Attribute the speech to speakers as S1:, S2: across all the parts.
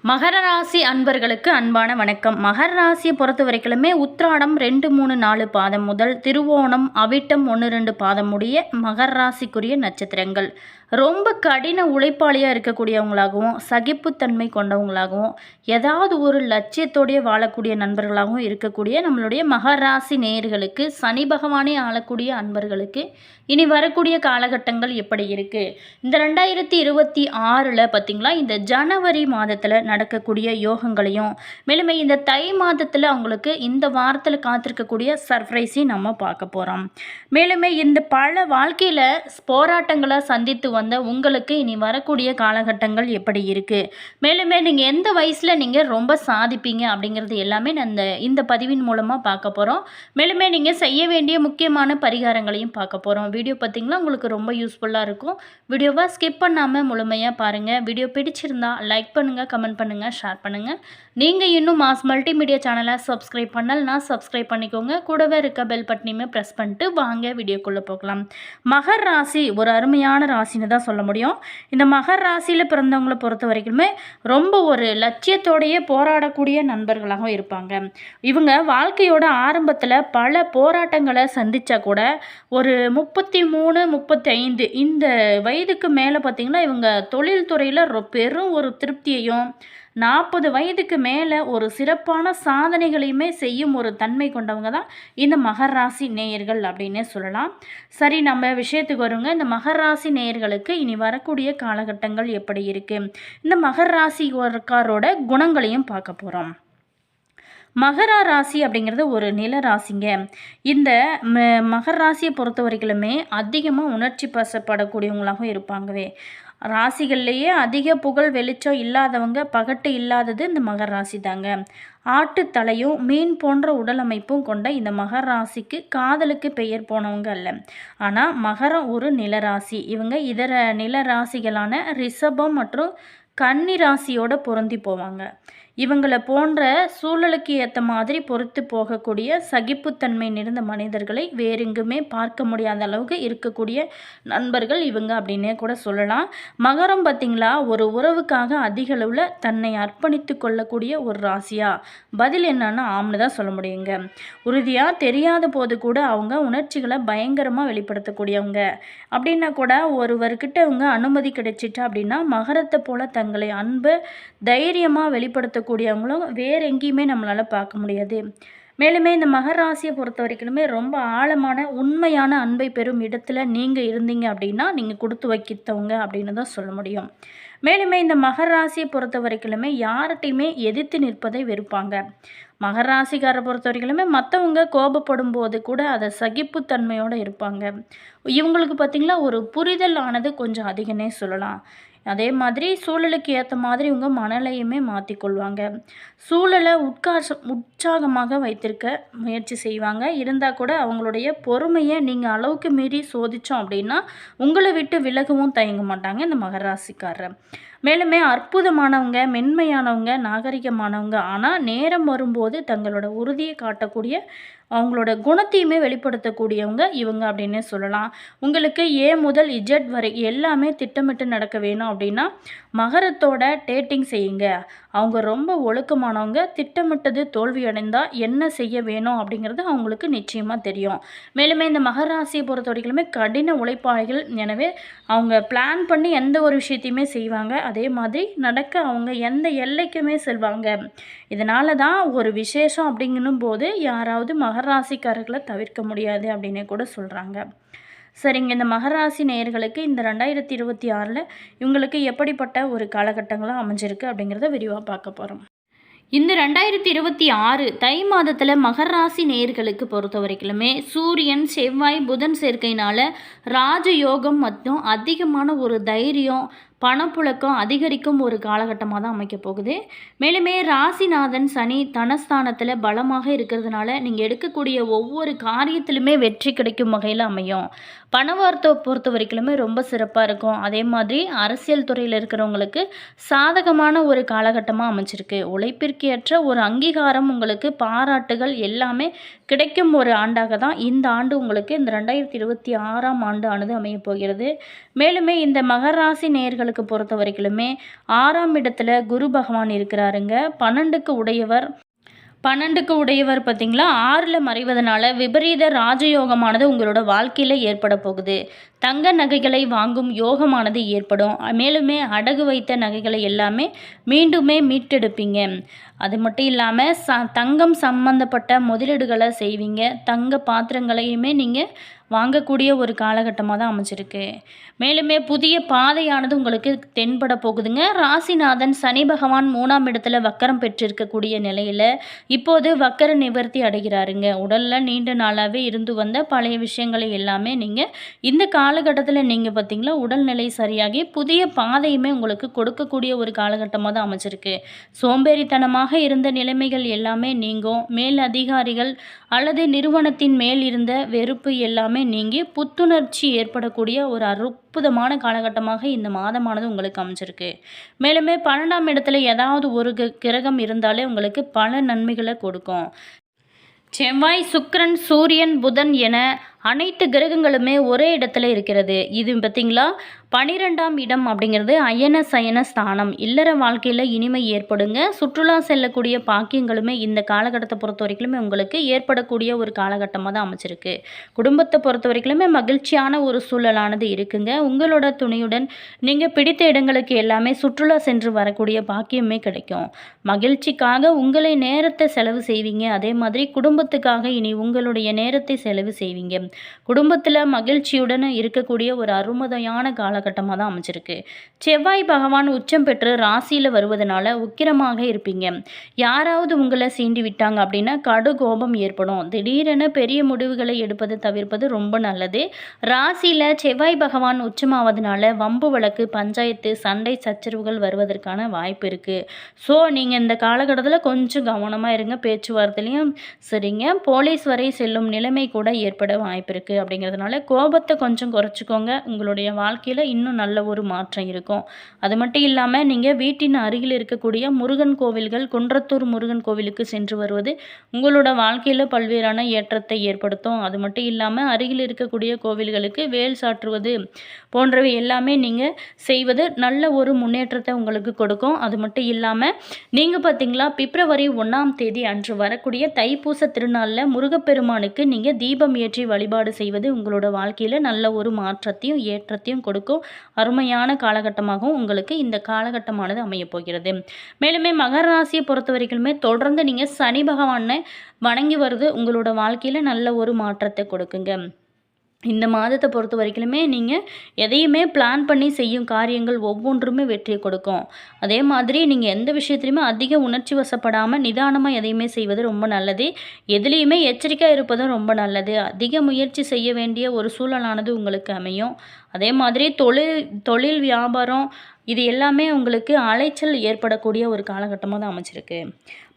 S1: மகர ராசி அன்பர்களுக்கு அன்பான வணக்கம். மகர ராசியை பொறுத்த வரைக்குமே உத்திராடம் 2, 3, 4 பாதம் முதல் திருவோணம் அவிட்டம் 1, 2 பாதம் முடிய மகர ராசிக்குரிய நட்சத்திரங்கள். ரொம்ப கடின உழைப்பாளியாக இருக்கக்கூடியவங்களாகவும் சகிப்புத்தன்மை கொண்டவங்களாகவும் ஏதாவது ஒரு லட்சியத்தோடைய வாழக்கூடிய நண்பர்களாகவும் இருக்கக்கூடிய நம்மளுடைய மகர ராசி நேயர்களுக்கு சனி பகவானே ஆளக்கூடிய அன்பர்களுக்கு இனி வரக்கூடிய காலகட்டங்கள் எப்படி இருக்குது? இந்த 2026 பார்த்திங்களா, இந்த ஜனவரி மாதத்தில் நடக்கக்கூடிய யோகங்களையும் மேலுமே இந்த தை மாதத்தில் அவங்களுக்கு இந்த வாரத்தில் காத்திருக்கக்கூடிய சர்ப்ரைஸையும் நம்ம பார்க்க போகிறோம். மேலுமே இந்த பல வாழ்க்கையில் போராட்டங்களை சந்தித்து வந்த உங்களுக்கு இனி வரக்கூடிய காலகட்டங்கள் எப்படி இருக்குது, மேலுமே நீங்கள் எந்த வயசில் நீங்கள் ரொம்ப சாதிப்பீங்க அப்படிங்கிறது எல்லாமே இந்த பதிவின் மூலமாக பார்க்க போகிறோம். மேலுமே நீங்கள் செய்ய வேண்டிய முக்கியமான பரிகாரங்களையும் பார்க்க போகிறோம். வீடியோ பார்த்திங்கன்னா உங்களுக்கு ரொம்ப யூஸ்ஃபுல்லாக இருக்கும். வீடியோவை ஸ்கிப் பண்ணாமல் முழுமையாக பாருங்கள். வீடியோ பிடிச்சிருந்தா லைக் பண்ணுங்கள், கமெண்ட் பண்ணுங்கள், ஷேர் பண்ணுங்கள். நீங்கள் இன்னும் மாஸ் மல்டிமீடியா சேனலை சப்ஸ்கிரைப் பண்ணலன்னா சப்ஸ்கிரைப் பண்ணிக்கோங்க. கூடவே இருக்க பெல் பட்டனையுமே ப்ரெஸ் பண்ணிட்டு வாங்க வீடியோக்குள்ளே போகலாம். மகர ராசி ஒரு அருமையான ராசின்னு தான் சொல்ல முடியும். இந்த மகர ராசியில் பிறந்தவங்களை பொறுத்த வரைக்குமே ரொம்ப ஒரு லட்சியத்தோடையே போராடக்கூடிய நண்பர்களாகவும் இருப்பாங்க. இவங்க வாழ்க்கையோட ஆரம்பத்தில் பல போராட்டங்களை சந்தித்தா கூட ஒரு 33, 35 இந்த வயதுக்கு மேலே பார்த்திங்கன்னா இவங்க தொழில்துறையில் பெரும் ஒரு திருப்தியையும் 40 வயதுக்கு மேலே ஒரு சிறப்பான சாதனைகளையுமே செய்யும் ஒரு தன்மை கொண்டவங்க தான் இந்த மகர ராசி நேயர்கள் அப்படின்னே சொல்லலாம். சரி, நம்ம விஷயத்துக்கு வருங்க. இந்த மகர ராசி நேயர்களுக்கு இனி வரக்கூடிய காலகட்டங்கள் எப்படி இருக்குது, இந்த மகர ராசிக்காரோட குணங்களையும் பார்க்க போகிறோம். மகர ராசி அப்படிங்கிறது ஒரு நில ராசிங்க. இந்த மகர ராசியை பொறுத்த வரைக்குமே அதிகமாக உணர்ச்சி பசப்படக்கூடியவங்களாகவும் இருப்பாங்கவே. ராசிகள்லேயே அதிக புகழ் வெளிச்சம் இல்லாதவங்க, பகட்டு இல்லாதது இந்த மகர ராசி தாங்க. ஆட்டுத்தலையும் மீன் போன்ற உடல் அமைப்பும் கொண்ட இந்த மகர ராசிக்கு காதலுக்கு பெயர் போனவங்க அல்ல. ஆனால் மகரம் ஒரு நிலராசி. இவங்க இதர நில ராசிகளான ரிஷபம் மற்றும் கன்னி ராசியோட பொருந்தி போவாங்க. இவங்களை போன்ற சூழலுக்கு ஏற்ற மாதிரி பொறுத்து போகக்கூடிய சகிப்புத்தன்மை நிறைந்த மனிதர்களை வேறெங்குமே பார்க்க முடியாத அளவுக்கு இருக்கக்கூடிய நண்பர்கள் இவங்க அப்படின்னே கூட சொல்லலாம். மகரம் பார்த்திங்களா, ஒரு உறவுக்காக அதிக அளவில் தன்னை அர்ப்பணித்து கொள்ளக்கூடிய ஒரு ராசியா? பதில் என்னன்னா ஆம்னு தான் சொல்ல முடியுங்க. உறுதியாக தெரியாத போது கூட அவங்க உணர்ச்சிகளை பயங்கரமாக வெளிப்படுத்தக்கூடியவங்க. அப்படின்னா கூட ஒருவர்கிட்ட அவங்க அனுமதி கிடைச்சிட்டா அப்படின்னா மகரத்தை போல தங்களை அன்பை தைரியமாக வெளிப்படுத்தக்கூடியவங்களும் வேறு எங்கேயுமே நம்மளால் பார்க்க முடியாது. மேலுமே இந்த மகர ராசியை பொறுத்த வரைக்குமே ரொம்ப ஆழமான உண்மையான அன்பை பெறும் இடத்துல நீங்கள் இருந்தீங்க அப்படின்னா நீங்கள் கொடுத்து வைக்கித்தவங்க அப்படின்னு தான் சொல்ல முடியும். மேலுமே இந்த மகர ராசியை பொறுத்த வரைக்குமே யார்கிட்டையுமே எதிர்த்து நிற்பதை வெறுப்பாங்க. மகர ராசிக்காரை பொறுத்த வரைக்குமே மற்றவங்க கோபப்படும் போது கூட அதை சகிப்புத்தன்மையோடு இருப்பாங்க. இவங்களுக்கு பார்த்திங்களா ஒரு புரிதல் ஆனது கொஞ்சம் அதிகனே சொல்லலாம். அதே மாதிரி சூழலுக்கு ஏற்ற மாதிரி இவங்க மனநிலையுமே மாற்றிக்கொள்வாங்க. சூழலை உற்சாகமாக வைத்திருக்க முயற்சி செய்வாங்க. இருந்தால் கூட அவங்களுடைய பொறுமையை நீங்கள் அளவுக்கு மீறி சோதித்தோம் அப்படின்னா உங்களை விட்டு விலகவும் தயங்க மாட்டாங்க இந்த மகர ராசிக்காரர். மேலுமே அற்புதமானவங்க, மென்மையானவங்க, நாகரிகமானவங்க. ஆனால் நேரம் வரும்போது தங்களோட உறுதியை காட்டக்கூடிய அவங்களோட குணத்தையுமே வெளிப்படுத்தக்கூடியவங்க இவங்க அப்படின்னு சொல்லலாம். உங்களுக்கு ஏ முதல் இஜட் வரை எல்லாமே திட்டமிட்டு நடக்க வேணும் அப்படின்னா மகரத்தோட டேட்டிங் செய்யுங்க. அவங்க ரொம்ப ஒழுக்கமானவங்க. திட்டமிட்டது தோல்வி அடைந்தால் என்ன செய்ய வேணும் அப்படிங்கிறது அவங்களுக்கு நிச்சயமாக தெரியும். மேலுமே இந்த மகர ராசியை பொறுத்த வரைக்குமே கடின உழைப்பாளிகள். எனவே அவங்க பிளான் பண்ணி எந்த ஒரு விஷயத்தையுமே செய்வாங்க. அதே மாதிரி நடக்க அவங்க எந்த எல்லைக்குமே செல்வாங்க. இதனால தான் ஒரு விசேஷம் அப்படிங்கணும் போது யாராவது மகர ராசிக்காரர்களை தவிர்க்க முடியாது அப்படின்னு கூட சொல்கிறாங்க. சரிங்க, இந்த மகர ராசி நேயர்களுக்கு இந்த 2026 இவங்களுக்கு எப்படிப்பட்ட ஒரு காலகட்டங்களாக அமைஞ்சிருக்கு அப்படிங்கிறத விரிவாக பார்க்க போகிறோம். இந்த 2026 தை மாதத்தில் மகர ராசி நேயர்களுக்கு பொறுத்த வரைக்குமே சூரியன், செவ்வாய், புதன் சேர்க்கையினால் ராஜயோகம் மற்றும் அதிகமான ஒரு தைரியம், பணப்புழக்கம் அதிகரிக்கும் ஒரு காலகட்டமாக தான் அமைக்க போகுது. மேலுமே ராசிநாதன் சனி தனஸ்தானத்தில் பலமாக இருக்கிறதுனால நீங்கள் எடுக்கக்கூடிய ஒவ்வொரு காரியத்திலுமே வெற்றி கிடைக்கும் வகையில் அமையும். பணவார்த்தை பொறுத்த வரைக்குமே ரொம்ப சிறப்பாக இருக்கும். அதே மாதிரி அரசியல் துறையில் இருக்கிறவங்களுக்கு சாதகமான ஒரு காலகட்டமாக அமைச்சிருக்கு. உழைப்பிற்கு ஏற்ற ஒரு அங்கீகாரம், உங்களுக்கு பாராட்டுகள் எல்லாமே கிடைக்கும் ஒரு ஆண்டாக தான் இந்த ஆண்டு உங்களுக்கு இந்த 2026ஆம் ஆண்டு ஆனது அமையப் போகிறது. மேலுமே இந்த மகர ராசி நேயர்களுக்கு பொறுத்த வரைக்குமே 6ஆம் இடத்துல குரு பகவான் இருக்கிறாருங்க. 12க்கு உடையவர் பார்த்தீங்களா, 6ல் மறைவதனால விபரீத ராஜயோகமானது உங்களோட வாழ்க்கையில் ஏற்பட போகுது. தங்க நகைகளை வாங்கும் யோகமானது ஏற்படும். மேலுமே அடகு வைத்த நகைகளை எல்லாமே மீண்டுமே மீட்டெடுப்பீங்க. அது மட்டும் இல்லாமல் தங்கம் சம்பந்தப்பட்ட முதலீடுகளை செய்வீங்க. தங்க பாத்திரங்களையுமே நீங்கள் வாங்கக்கூடிய ஒரு காலகட்டமாக தான் அமைச்சிருக்கு. மேலுமே புதிய பாதையானது உங்களுக்கு தென்பட போகுதுங்க. ராசிநாதன் சனி பகவான் 3ஆம் இடத்துல வக்கரம் பெற்றிருக்கக்கூடிய நிலையில் இப்போது வக்கர நிவர்த்தி அடைகிறாருங்க. உடலில் நீண்ட நாளாகவே இருந்து வந்த பழைய விஷயங்களை எல்லாமே நீங்கள் இந்த காலகட்டத்தில் நீங்கள் பார்த்தீங்களா உடல்நிலை சரியாகி புதிய பாதையுமே உங்களுக்கு கொடுக்கக்கூடிய ஒரு காலகட்டமாக தான் அமைச்சிருக்கு. சோம்பேறித்தனமாக இருந்த நிலைமைகள் எல்லாமே நீங்கும். மேல் அதிகாரிகள் அல்லது நிறுவனத்தின் மேல் இருந்த வெறுப்பு எல்லாமே நீங்கி புத்துணர்ச்சி ஏற்படக்கூடிய ஒரு அற்புதமான காலகட்டமாக இந்த மாதமானது உங்களுக்கு அமைச்சிருக்கு. மேலுமே 12ஆம் இடத்துல ஏதாவது ஒரு கிரகம் இருந்தாலே உங்களுக்கு பல நன்மைகளை கொடுக்கும். செவ்வாய், சுக்கிரன், சூரியன், புதன் என அனைத்து கிரகங்களுமே ஒரே இடத்துல இருக்கிறது. இது பார்த்தீங்களா 12ஆம் இடம் அப்படிங்கிறது அயன சயன ஸ்தானம். இல்லற வாழ்க்கையில் இனிமை ஏற்படுங்க. சுற்றுலா செல்லக்கூடிய பாக்கியங்களுமே இந்த காலகட்டத்தை பொறுத்த வரைக்குமே உங்களுக்கு ஏற்படக்கூடிய ஒரு காலகட்டமாக தான் அமைச்சிருக்கு. குடும்பத்தை பொறுத்த வரைக்குமே மகிழ்ச்சியான ஒரு சூழலானது இருக்குங்க. உங்களோட துணையுடன் நீங்கள் பிடித்த இடங்களுக்கு எல்லாமே சுற்றுலா சென்று வரக்கூடிய பாக்கியமே கிடைக்கும். மகிழ்ச்சிக்காக உங்களை நேரத்தை செலவு செய்வீங்க. அதே மாதிரி குடும்பத்துக்காக இனி உங்களுடைய நேரத்தை செலவு செய்வீங்க. குடும்பத்தில் மகிழ்ச்சியுடன் இருக்கக்கூடிய ஒரு அருமதையான காலகட்டமாக தான் அமைச்சிருக்கு. செவ்வாய் பகவான் உச்சம் பெற்று ராசியில் வருவதனால உக்கிரமாக இருப்பீங்க. யாராவது உங்களை சீண்டி விட்டாங்க அப்படின்னா கடு கோபம் ஏற்படும். திடீரென பெரிய முடிவுகளை எடுப்பது தவிர்ப்பது ரொம்ப நல்லது. ராசியில் செவ்வாய் பகவான் உச்சமாவதனால வம்பு வழக்கு, பஞ்சாயத்து, சண்டை சச்சரவுகள் வருவதற்கான வாய்ப்பு இருக்குது. ஸோ நீங்கள் இந்த காலகட்டத்தில் கொஞ்சம் கவனமாக இருங்க. பேச்சுவார்த்தையிலையும் சரிங்க. போலீஸ் வரை செல்லும் நிலைமை கூட ஏற்பட வாய்ப்பு இருக்குது. அப்படிங்கிறதுனால கோபத்தை கொஞ்சம் குறைச்சிக்கோங்க. உங்களுடைய வாழ்க்கையில் இன்னும் நல்ல ஒரு மாற்றம் இருக்கும். அது மட்டும் இல்லாமல் நீங்கள் வீட்டின் அருகில் இருக்கக்கூடிய முருகன் கோவில்கள், குன்றத்தூர் முருகன் கோவிலுக்கு சென்று வருவது உங்களோட வாழ்க்கையில் பல்வேறான ஏற்றத்தை ஏற்படுத்தும். அது மட்டும் இல்லாமல் அருகில் இருக்கக்கூடிய கோவில்களுக்கு வேல் சாற்றுவது போன்றவை எல்லாமே நீங்கள் செய்வது நல்ல ஒரு முன்னேற்றத்தை உங்களுக்கு கொடுக்கும். அது மட்டும் இல்லாமல் நீங்கள் பார்த்தீங்களா பிப்ரவரி 1ஆம் தேதி அன்று வரக்கூடிய தைப்பூச திருநாளில் முருகப்பெருமானுக்கு நீங்கள் தீபம் ஏற்றி வழிபாடு செய்வது உங்களோட வாழ்க்கையில் நல்ல ஒரு மாற்றத்தையும் ஏற்றத்தையும் கொடுக்கும். அருமையான காலகட்டமாகவும் உங்களுக்கு இந்த காலகட்டமானது அமையப் போகிறது. மேலுமே மகர ராசியை பொறுத்த வரைக்குமே தொடர்ந்து நீங்கள் சனி பகவானை வணங்கி வருது உங்களோட வாழ்க்கையில் நல்ல ஒரு மாற்றத்தை கொடுக்குங்க. இந்த மாதத்தை பொறுத்த வரைக்குமே நீங்கள் எதையுமே பிளான் பண்ணி செய்யும் காரியங்கள் ஒவ்வொன்றுமே வெற்றியை கொடுக்கும். அதே மாதிரி நீங்கள் எந்த விஷயத்துலையுமே அதிக உணர்ச்சி வசப்படாமல் நிதானமாக எதையுமே செய்வது ரொம்ப நல்லது. எதுலேயுமே எச்சரிக்கையாக இருப்பதும் ரொம்ப நல்லது. அதிக முயற்சி செய்ய வேண்டிய ஒரு சூழலானது உங்களுக்கு அமையும். அதே மாதிரி தொழில் வியாபாரம் இது எல்லாமே உங்களுக்கு அலைச்சல் ஏற்படக்கூடிய ஒரு காலகட்டமாக தான் அமைச்சிருக்கு.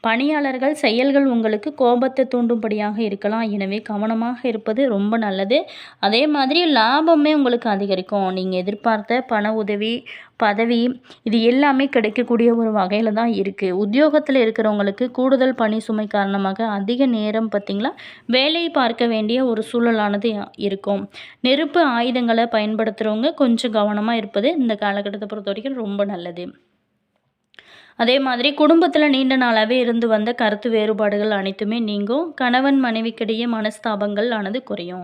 S1: பணியாளர்கள் செயல்கள் உங்களுக்கு கோபத்தை தூண்டும்படியாக இருக்கலாம். எனவே கவனமாக இருப்பது ரொம்ப நல்லது. அதே மாதிரி லாபமே உங்களுக்கு அதிகரிக்கும். நீங்கள் எதிர்பார்த்த பண உதவி, பதவி இது எல்லாமே கிடைக்கக்கூடிய ஒரு வகையில் தான் இருக்குது. உத்தியோகத்தில் இருக்கிறவங்களுக்கு கூடுதல் பணி சுமை காரணமாக அதிக நேரம் பார்த்திங்களா வேலை பார்க்க வேண்டிய ஒரு சூழலானது இருக்கும். நெருப்பு ஆயுதங்களை பயன்படுத்துகிறவங்க கொஞ்சம் கவனமாக இருப்பது இந்த காலகட்டத்தை பொறுத்த வரைக்கும் ரொம்ப நல்லது. அதே மாதிரி குடும்பத்தில் நீண்ட நாளாகவே இருந்து வந்த கருத்து வேறுபாடுகள் அனைத்துமே நீங்கும். கணவன் மனைவிக்கிடையே மனஸ்தாபங்கள் ஆனது குறையும்.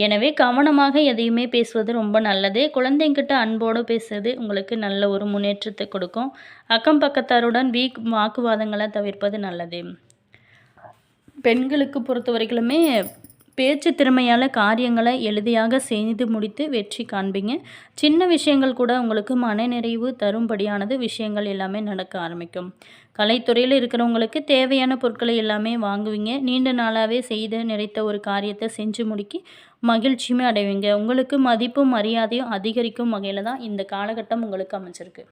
S1: எனவே கவனமாக எதையுமே பேசுவது ரொம்ப நல்லது. குழந்தைங்கிட்ட அன்போடு பேசுவது உங்களுக்கு நல்ல ஒரு முன்னேற்றத்தை கொடுக்கும். அக்கம் பக்கத்தாருடன் வாக்குவாதங்களை தவிர்ப்பது நல்லது. பெண்களுக்கு பொறுத்த வரைக்குமே பேச்சு திறமையால் காரியங்களை எளிதாக செய்து முடித்து வெற்றி காண்பீங்க. சின்ன விஷயங்கள் கூட உங்களுக்கு மனநிறைவு தரும்படியானது விஷயங்கள் எல்லாமே நடக்க ஆரம்பிக்கும். கலைத்துறையில் இருக்கிறவங்களுக்கு தேவையான பொருட்களை எல்லாமே வாங்குவீங்க. நீண்ட நாளாகவே செய்து நினைத்த ஒரு காரியத்தை செஞ்சு முடிக்கி மகிழ்ச்சியுமே அடைவீங்க. உங்களுக்கு மதிப்பும் மரியாதையும் அதிகரிக்கும் வகையில் தான் இந்த காலகட்டம் உங்களுக்கு அமைச்சிருக்கு.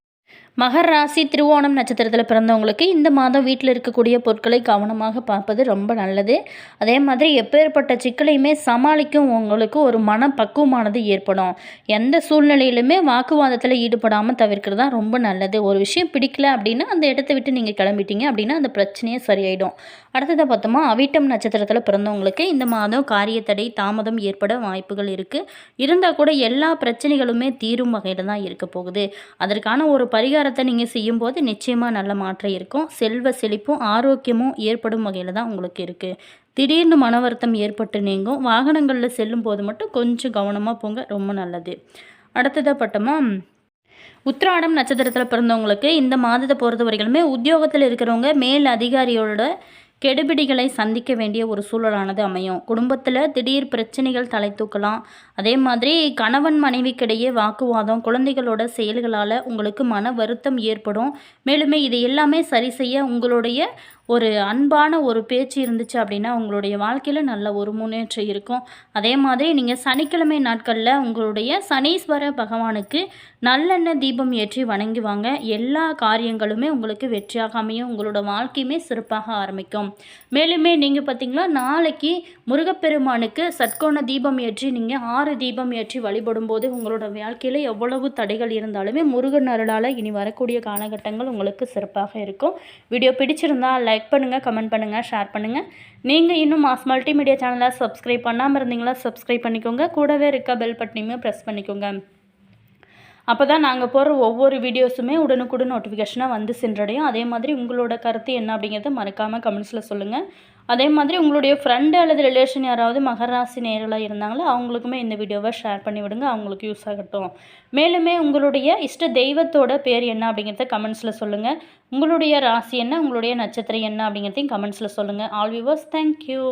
S1: மகர ராசி திருவோணம் நட்சத்திரத்தில் பிறந்தவங்களுக்கு இந்த மாதம் வீட்டில் இருக்கக்கூடிய பொருட்களை கவனமாக பார்ப்பது ரொம்ப நல்லது. அதே மாதிரி எப்பேற்பட்ட சிக்கலையுமே சமாளிக்கும் உங்களுக்கு ஒரு மனப்பக்குவமானது ஏற்படும். எந்த சூழ்நிலையிலுமே வாக்குவாதத்தில் ஈடுபடாமல் தவிர்க்கிறது தான் ரொம்ப நல்லது. ஒரு விஷயம் பிடிக்கல அப்படின்னா அந்த இடத்த விட்டு நீங்கள் கிளம்பிட்டீங்க அப்படின்னா அந்த பிரச்சனையே சரியாயிடும். அடுத்ததாக பார்த்தோமா, அவிட்டம் நட்சத்திரத்தில் பிறந்தவங்களுக்கு இந்த மாதம் காரியத்தடை தாமதம் ஏற்பட வாய்ப்புகள் இருக்குது. இருந்தால் கூட எல்லா பிரச்சனைகளுமே தீரும் வகையில் தான் இருக்க போகுது. அதற்கான ஒரு பரிகாரத்தை நீங்கள் செய்யும்போது நிச்சயமாக நல்ல மாற்றம் இருக்கும். செல்வ செழிப்பும் ஆரோக்கியமும் ஏற்படும் வகையில் தான் உங்களுக்கு இருக்குது. திடீர்னு மன வருத்தம் ஏற்பட்டு நீங்கும். வாகனங்களில் செல்லும் போது மட்டும் கொஞ்சம் கவனமாக போங்க, ரொம்ப நல்லது. அடுத்ததாக பட்டமா, உத்திராடம் நட்சத்திரத்தில் பிறந்தவங்களுக்கு இந்த மாதத்தை பொறுத்த வரைக்குமே உத்தியோகத்தில் இருக்கிறவங்க மேல் அதிகாரியோட கெடுபிடிகளை சந்திக்க வேண்டிய ஒரு சூழலானது அமையும். குடும்பத்தில் திடீர் பிரச்சனைகள் தலை தூக்கலாம். அதே மாதிரி கணவன் மனைவிக்கிடையே வாக்குவாதம், குழந்தைகளோட செயல்களால் உங்களுக்கு மன வருத்தம் ஏற்படும். மேலுமே இது எல்லாமே சரி செய்ய உங்களுடைய ஒரு அன்பான ஒரு பேச்சு இருந்துச்சு அப்படின்னா உங்களுடைய வாழ்க்கையில் நல்ல ஒரு முன்னேற்றம் இருக்கும். அதே மாதிரி நீங்கள் சனிக்கிழமை நாட்களில் உங்களுடைய சனீஸ்வர பகவானுக்கு நல்லெண்ணெய் தீபம் ஏற்றி வணங்கி வாங்க. எல்லா காரியங்களுமே உங்களுக்கு வெற்றியாக அமையும். உங்களோட வாழ்க்கையுமே சிறப்பாக ஆரம்பிக்கும். மேலுமே நீங்கள் பார்த்தீங்கன்னா நாளைக்கு முருகப்பெருமானுக்கு சட்கோண தீபம் ஏற்றி நீங்கள் 6 தீபம் ஏற்றி வழிபடும் போது உங்களோட வாழ்க்கையில் எவ்வளவு தடைகள் இருந்தாலுமே முருகன் அருளால் இனி வரக்கூடிய காலகட்டங்கள் உங்களுக்கு சிறப்பாக இருக்கும். வீடியோ பிடிச்சிருந்தால் லைக் பண்ணுங்கள், கமெண்ட் பண்ணுங்கள், ஷேர் பண்ணுங்கள். நீங்கள் இன்னும் மாஸ் மல்டிமீடியா சேனலை சப்ஸ்கிரைப் பண்ணாமல் இருந்தீங்களா சப்ஸ்கிரைப் பண்ணிக்கோங்க. கூடவே இருக்க பெல் பட்டனையுமே ப்ரெஸ் பண்ணிக்கோங்க. அப்போ தான் நாங்கள் போடுற ஒவ்வொரு வீடியோஸுமே உடனுக்குடன் நோட்டிஃபிகேஷனாக வந்து சென்றடையும். அதே மாதிரி உங்களோட கருத்து என்ன அப்படிங்கிறத மறக்காமல் கமெண்ட்ஸில் சொல்லுங்கள். அதே மாதிரி உங்களுடைய ஃப்ரெண்டு அல்லது ரிலேஷன் யாராவது மகர ராசி நேயர்களாக இருந்தாங்களோ அவங்களுக்குமே இந்த வீடியோவை ஷேர் பண்ணி விடுங்க, அவங்களுக்கு யூஸ் ஆகட்டும். மேலுமே உங்களுடைய இஷ்ட தெய்வத்தோட பேர் என்ன அப்படிங்கிறத கமெண்ட்ஸில் சொல்லுங்கள். உங்களுடைய ராசி என்ன, உங்களுடைய நட்சத்திரம் என்ன அப்படிங்கிறதையும் கமெண்ட்ஸில் சொல்லுங்கள். All viewers, thank you.